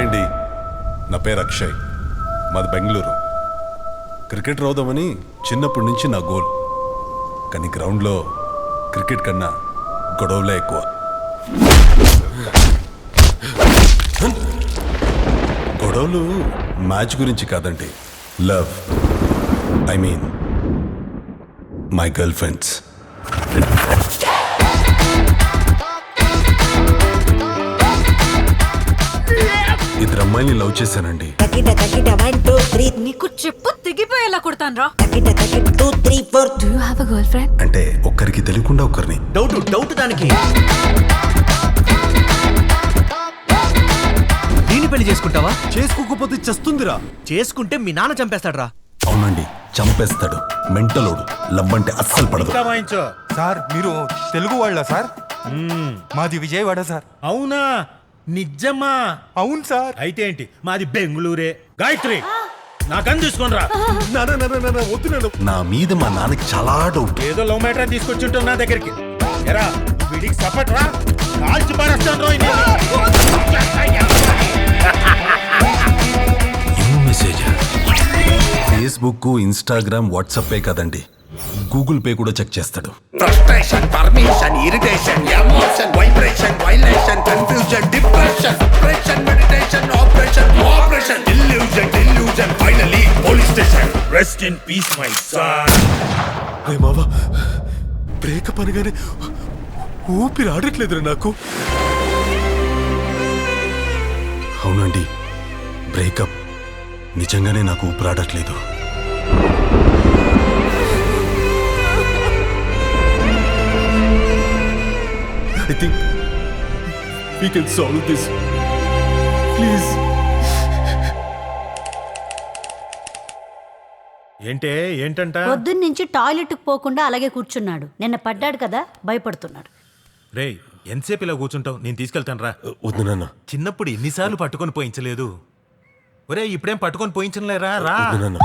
Hi అండి, నా పేరు అక్షయ్, మాది బెంగళూరు. క్రికెటర్ అవుదామని చిన్నప్పటి నుంచి నా గోల్. కానీ గ్రౌండ్లో క్రికెట్ కన్నా గొడవలే ఎక్కువ. గొడవలు మ్యాచ్ గురించి కాదండి, love, I mean my girl friends. ఇద్దరు అమ్మాయిని లవ్ చేశానండి. నీకు చెప్పు తెగిపోయేలా కొడతాను. అంటే ఒక్కరికి తెలియకుండా ఒకరిని. డౌట్ దానికి. దీన్ని పెళ్లి చేసుకుంటావా? చేసుకోకపోతే చస్తుందిరా. చేసుకుంటే మీ నాన్న చంపేస్తాడ్రా. అవునండి, చంపేస్తాడు. మెంటలోడు. లవ్ అంటే అస్సలు పడదు. సార్ మీరు తెలుగు వాళ్ళా సార్? మాది విజయవాడ సార్. అవునా, నిజమా? అవును సార్. అయితే ఏంటి, మాది బెంగళూరే. గాయత్రి, నాకని తీసుకునిరా. నా మీద మా నాన్నకి చాలా డౌట్. ఏదో లవ్ మ్యాటర్ తీసుకొచ్చుంటావు నా దగ్గరికి. ఎరా, వీడికి సపోర్ట్ రా, కాల్చి పారేస్తాను రోయ్. మెసేజ్ ఫేస్బుక్, ఇన్స్టాగ్రామ్, వాట్సాప్ కదండి, గూగుల్ పే కూడా చెక్ చేస్తాడు. Frustration, permission, irritation, emotion, vibration, violation, confusion, depression, suppression, meditation, operation, delusion, finally, police station. Rest in peace, my son. రే మావా, బ్రేకప్ అనగానే ఊపిరి ఆడట్లేదురా నాకు. అవునండి, బ్రేకప్ నిజంగానే నాకు ఊపిరాడట్లేదు. I think we can solve this. Please. ఏంటంట? పొద్దున్నుంచి టాయిలెట్ పోకుండా అలాగే కూర్చున్నాడు. నిన్న పడ్డాడు కదా, భయపడుతున్నాడు. రేయ్, ఎంతసేపు ఇలా కూర్చుంటావు? నేను తీసుకెళ్తాను రా. వద్దు నాన్న. చిన్నప్పుడు ఎన్నిసార్లు పట్టుకొని పోయించలేదు. ఒరే, ఇప్పుడేం పట్టుకొని పోయించలేరా? రా. వద్దు నాన్న.